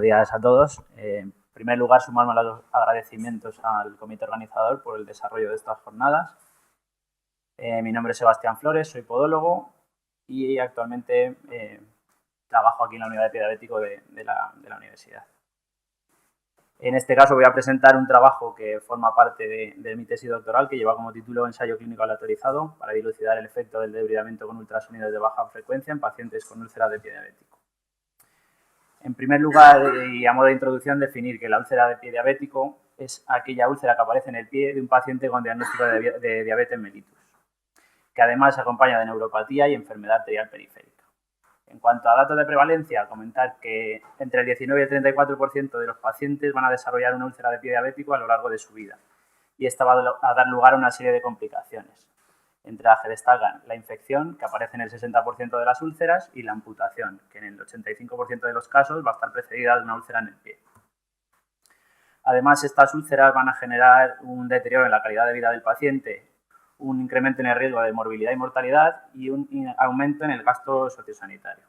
Buenos días a todos. En primer lugar, sumarme a los agradecimientos al comité organizador por el desarrollo de estas jornadas. Mi nombre es Sebastián Flores, soy podólogo y actualmente trabajo aquí en la unidad de pie diabético de la universidad. En este caso voy a presentar un trabajo que forma parte de mi tesis doctoral, que lleva como título Ensayo clínico aleatorizado para dilucidar el efecto del debridamiento con ultrasonidos de baja frecuencia en pacientes con úlceras de pie diabético. En primer lugar, y a modo de introducción, definir que la úlcera de pie diabético es aquella úlcera que aparece en el pie de un paciente con diagnóstico de diabetes mellitus, que además se acompaña de neuropatía y enfermedad arterial periférica. En cuanto a datos de prevalencia, comentar que entre el 19 y el 34% de los pacientes van a desarrollar una úlcera de pie diabético a lo largo de su vida, y esta va a dar lugar a una serie de complicaciones, entre las que destacan la infección, que aparece en el 60% de las úlceras, y la amputación, que en el 85% de los casos va a estar precedida de una úlcera en el pie. Además, estas úlceras van a generar un deterioro en la calidad de vida del paciente, un incremento en el riesgo de morbilidad y mortalidad y un aumento en el gasto sociosanitario.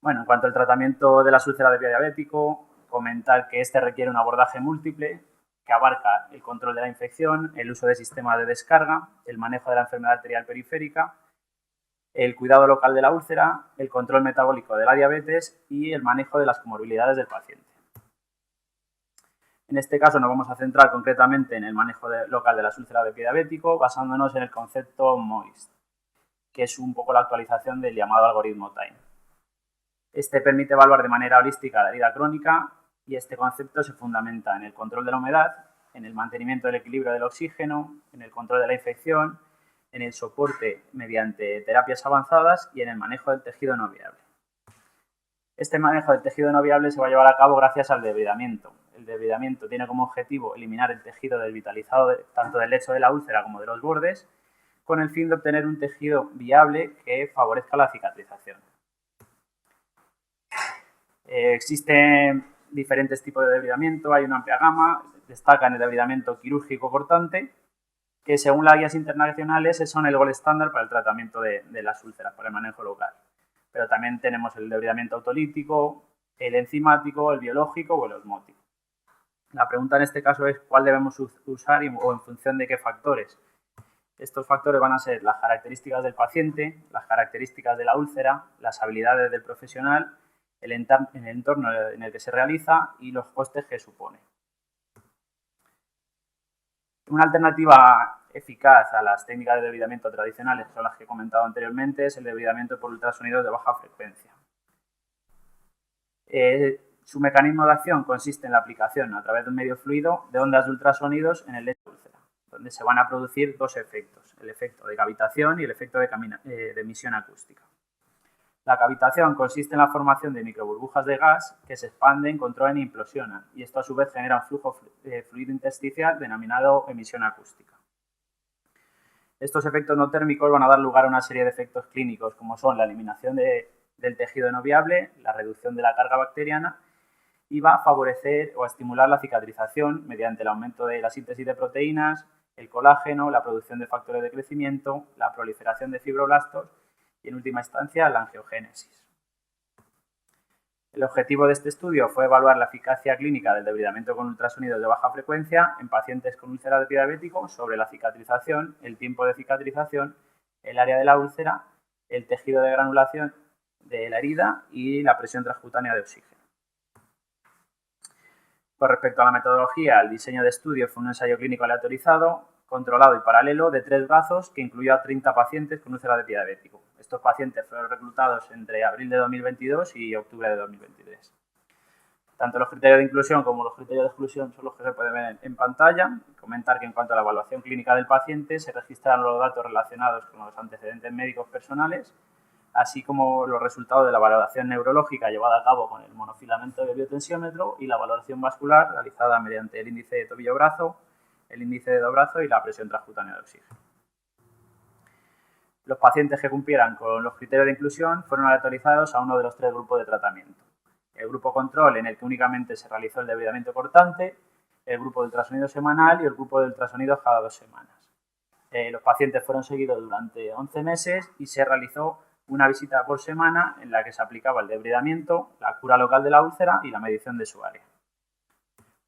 Bueno, en cuanto al tratamiento de las úlceras de pie diabético, comentar que este requiere un abordaje múltiple que abarca el control de la infección, el uso de sistemas de descarga, el manejo de la enfermedad arterial periférica, el cuidado local de la úlcera, el control metabólico de la diabetes y el manejo de las comorbilidades del paciente. En este caso nos vamos a centrar concretamente en el manejo local de las úlceras de pie diabético, basándonos en el concepto MOIST, que es un poco la actualización del llamado algoritmo TIME. Este permite evaluar de manera holística la herida crónica y este concepto se fundamenta en el control de la humedad, en el mantenimiento del equilibrio del oxígeno, en el control de la infección, en el soporte mediante terapias avanzadas y en el manejo del tejido no viable. Este manejo del tejido no viable se va a llevar a cabo gracias al debridamiento. El debridamiento tiene como objetivo eliminar el tejido desvitalizado tanto del lecho de la úlcera como de los bordes, con el fin de obtener un tejido viable que favorezca la cicatrización. Existen diferentes tipos de debridamiento, hay una amplia gama, destacan el debridamiento quirúrgico cortante, que según las guías internacionales son el gold estándar para el tratamiento de las úlceras, para el manejo local. Pero también tenemos el debridamiento autolítico, el enzimático, el biológico o el osmótico. La pregunta en este caso es cuál debemos usar o en función de qué factores. Estos factores van a ser las características del paciente, las características de la úlcera, las habilidades del profesional, el entorno en el que se realiza y los costes que supone. Una alternativa eficaz a las técnicas de debridamiento tradicionales, que son las que he comentado anteriormente, es el debridamiento por ultrasonidos de baja frecuencia. Su mecanismo de acción consiste en la aplicación a través de un medio fluido de ondas de ultrasonidos en el lecho de úlcera, donde se van a producir dos efectos, el efecto de cavitación y el efecto de emisión acústica. La cavitación consiste en la formación de microburbujas de gas que se expanden, controlan e implosionan, y esto a su vez genera un flujo fluido intersticial denominado emisión acústica. Estos efectos no térmicos van a dar lugar a una serie de efectos clínicos, como son la eliminación del tejido no viable, la reducción de la carga bacteriana, y va a favorecer o a estimular la cicatrización mediante el aumento de la síntesis de proteínas, el colágeno, la producción de factores de crecimiento, la proliferación de fibroblastos y, en última instancia, la angiogénesis. El objetivo de este estudio fue evaluar la eficacia clínica del debridamiento con ultrasonidos de baja frecuencia en pacientes con úlcera de pie diabético sobre la cicatrización, el tiempo de cicatrización, el área de la úlcera, el tejido de granulación de la herida y la presión transcutánea de oxígeno. Con respecto a la metodología, el diseño de estudio fue un ensayo clínico aleatorizado, controlado y paralelo de 3 brazos que incluyó a 30 pacientes con úlcera de pie diabético. Estos pacientes fueron reclutados entre abril de 2022 y octubre de 2023. Tanto los criterios de inclusión como los criterios de exclusión son los que se pueden ver en pantalla. Comentar que en cuanto a la evaluación clínica del paciente se registraron los datos relacionados con los antecedentes médicos personales, así como los resultados de la valoración neurológica llevada a cabo con el monofilamento de biotensiómetro y la valoración vascular realizada mediante el índice de tobillo-brazo, el índice de dedo-brazo y la presión transcutánea de oxígeno. Los pacientes que cumplieran con los criterios de inclusión fueron aleatorizados a uno de los 3 grupos de tratamiento. El grupo control, en el que únicamente se realizó el debridamiento cortante, el grupo de ultrasonido semanal y el grupo de ultrasonidos cada 2 semanas. Los pacientes fueron seguidos durante 11 meses y se realizó una visita por semana en la que se aplicaba el debridamiento, la cura local de la úlcera y la medición de su área.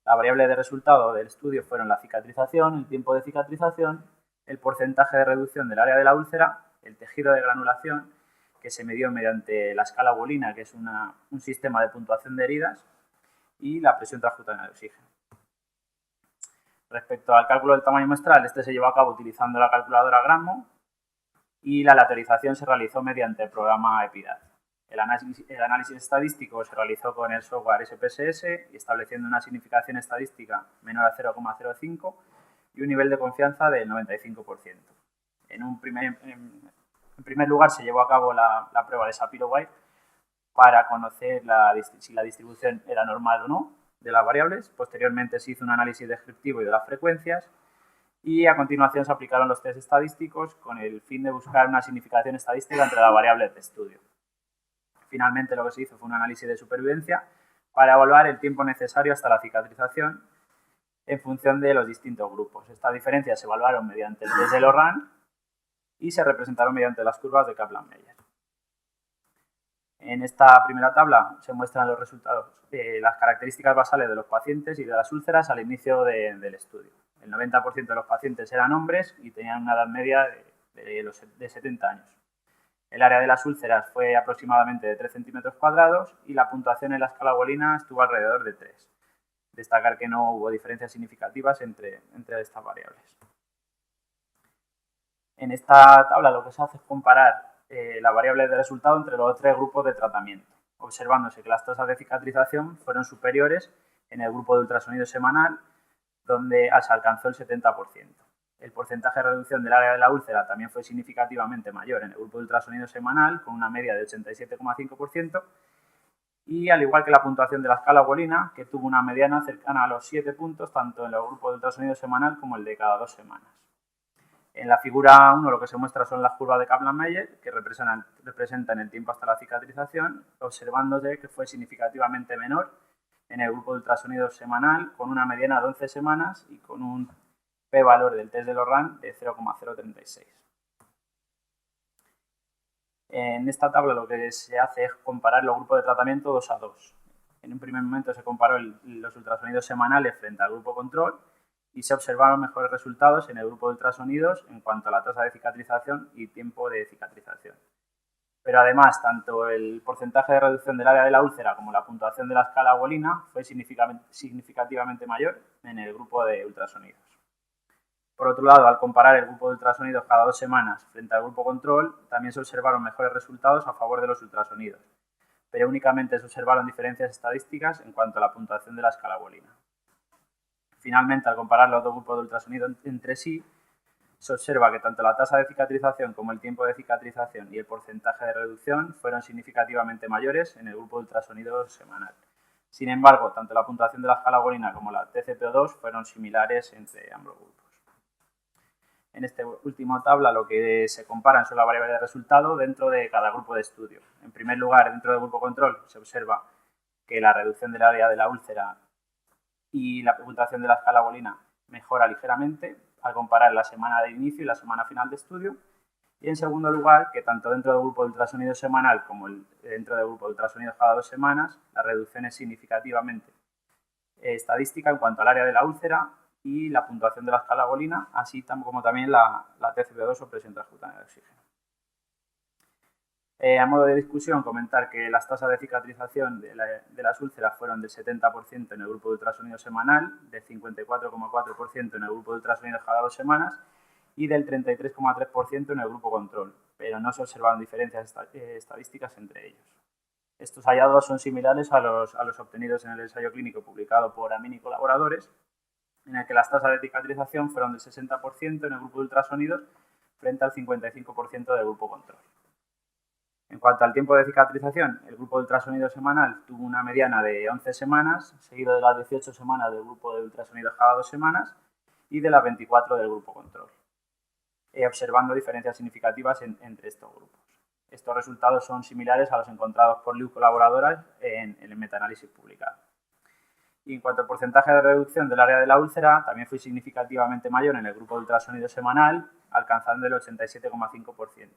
La variable de resultado del estudio fueron la cicatrización, el tiempo de cicatrización, el porcentaje de reducción del área de la úlcera, el tejido de granulación, que se midió mediante la escala Bolina, que es un sistema de puntuación de heridas, y la presión transcutánea de oxígeno. Respecto al cálculo del tamaño muestral, este se llevó a cabo utilizando la calculadora Gramo y la aleatorización se realizó mediante el programa EPIDAD. El análisis estadístico se realizó con el software SPSS y estableciendo una significación estadística menor a 0,05 y un nivel de confianza del 95%. En primer lugar, se llevó a cabo la prueba de Shapiro-White para conocer si la distribución era normal o no de las variables. Posteriormente se hizo un análisis descriptivo y de las frecuencias y a continuación se aplicaron los test estadísticos con el fin de buscar una significación estadística entre las variables de estudio. Finalmente lo que se hizo fue un análisis de supervivencia para evaluar el tiempo necesario hasta la cicatrización en función de los distintos grupos. Estas diferencias se evaluaron mediante el test de Loran y se representaron mediante las curvas de Kaplan-Meier. En esta primera tabla se muestran los resultados, las características basales de los pacientes y de las úlceras al inicio del estudio. El 90% de los pacientes eran hombres y tenían una edad media de 70 años. El área de las úlceras fue aproximadamente de 3 centímetros cuadrados y la puntuación en la escala Bolina estuvo alrededor de 3. Destacar que no hubo diferencias significativas entre estas variables. En esta tabla lo que se hace es comparar la variable de resultado entre los tres grupos de tratamiento, observándose que las tasas de cicatrización fueron superiores en el grupo de ultrasonido semanal, donde se alcanzó el 70%. El porcentaje de reducción del área de la úlcera también fue significativamente mayor en el grupo de ultrasonido semanal, con una media de 87,5%, y al igual que la puntuación de la escala Bolina, que tuvo una mediana cercana a los 7 puntos, tanto en el grupo de ultrasonido semanal como el de cada 2 semanas. En la figura 1 lo que se muestra son las curvas de Kaplan-Meier, que representan el tiempo hasta la cicatrización, observándose que fue significativamente menor en el grupo de ultrasonido semanal, con una mediana de 11 semanas y con un p-valor del test de Loran de 0,036. En esta tabla lo que se hace es comparar los grupos de tratamiento 2 a 2. En un primer momento se comparó los ultrasonidos semanales frente al grupo control y se observaron mejores resultados en el grupo de ultrasonidos en cuanto a la tasa de cicatrización y tiempo de cicatrización. Pero además, tanto el porcentaje de reducción del área de la úlcera como la puntuación de la escala Bolina fue significativamente mayor en el grupo de ultrasonidos. Por otro lado, al comparar el grupo de ultrasonidos cada 2 semanas frente al grupo control, también se observaron mejores resultados a favor de los ultrasonidos, pero únicamente se observaron diferencias estadísticas en cuanto a la puntuación de la escala Bolina. Finalmente, al comparar los dos grupos de ultrasonido entre sí, se observa que tanto la tasa de cicatrización como el tiempo de cicatrización y el porcentaje de reducción fueron significativamente mayores en el grupo de ultrasonido semanal. Sin embargo, tanto la puntuación de la escala Bolina como la TCPO2 fueron similares entre ambos grupos. En esta última tabla lo que se comparan son las variables de resultado dentro de cada grupo de estudio. En primer lugar, dentro del grupo control se observa que la reducción del área de la úlcera y la puntuación de la escala Bolina mejora ligeramente al comparar la semana de inicio y la semana final de estudio. Y en segundo lugar, que tanto dentro del grupo de ultrasonido semanal como dentro del grupo de ultrasonido cada 2 semanas, la reducción es significativamente estadística en cuanto al área de la úlcera y la puntuación de la escala Bolina, así como también la TCPO2 o presión transcutánea de oxígeno. A modo de discusión, comentar que las tasas de cicatrización de las úlceras fueron del 70% en el grupo de ultrasonido semanal, del 54,4% en el grupo de ultrasonido cada 2 semanas y del 33,3% en el grupo control, pero no se observaron diferencias estadísticas entre ellos. Estos hallazgos son similares a los obtenidos en el ensayo clínico publicado por Amin y colaboradores, en el que las tasas de cicatrización fueron del 60% en el grupo de ultrasonidos frente al 55% del grupo control. En cuanto al tiempo de cicatrización, el grupo de ultrasonido semanal tuvo una mediana de 11 semanas, seguido de las 18 semanas del grupo de ultrasonidos cada 2 semanas y de las 24 del grupo control, observando diferencias significativas entre estos grupos. Estos resultados son similares a los encontrados por Liu y colaboradoras en el metaanálisis publicado. Y en cuanto al porcentaje de reducción del área de la úlcera, también fue significativamente mayor en el grupo de ultrasonido semanal, alcanzando el 87,5%.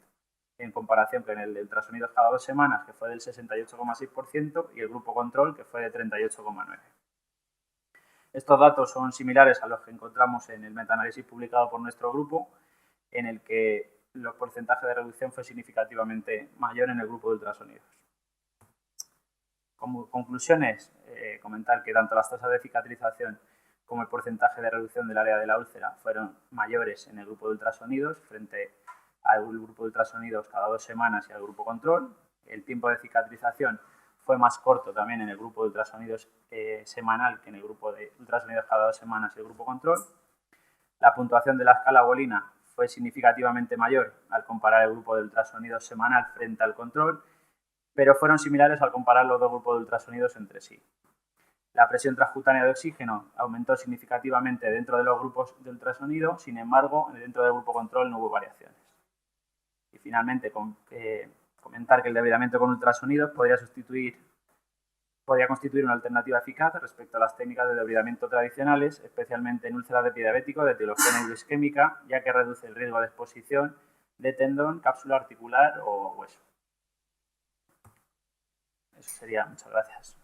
en comparación con el de ultrasonidos cada 2 semanas, que fue del 68,6%, y el grupo control, que fue de 38,9%. Estos datos son similares a los que encontramos en el metaanálisis publicado por nuestro grupo, en el que los porcentajes de reducción fue significativamente mayor en el grupo de ultrasonidos. Como conclusiones, comentar que tanto las tasas de cicatrización como el porcentaje de reducción del área de la úlcera fueron mayores en el grupo de ultrasonidos frente al grupo de ultrasonidos cada 2 semanas y al grupo control. El tiempo de cicatrización fue más corto también en el grupo de ultrasonidos semanal que en el grupo de ultrasonidos cada 2 semanas y el grupo control. La puntuación de la escala bolina fue significativamente mayor al comparar el grupo de ultrasonidos semanal frente al control, pero fueron similares al comparar los dos grupos de ultrasonidos entre sí. La presión transcutánea de oxígeno aumentó significativamente dentro de los grupos de ultrasonido, sin embargo, dentro del grupo control no hubo variaciones. Y finalmente, comentar que el debridamiento con ultrasonidos podría constituir una alternativa eficaz respecto a las técnicas de debridamiento tradicionales, especialmente en úlceras de pie diabético de etiología neuroisquémica, ya que reduce el riesgo de exposición de tendón, cápsula articular o hueso. Eso sería. Muchas gracias.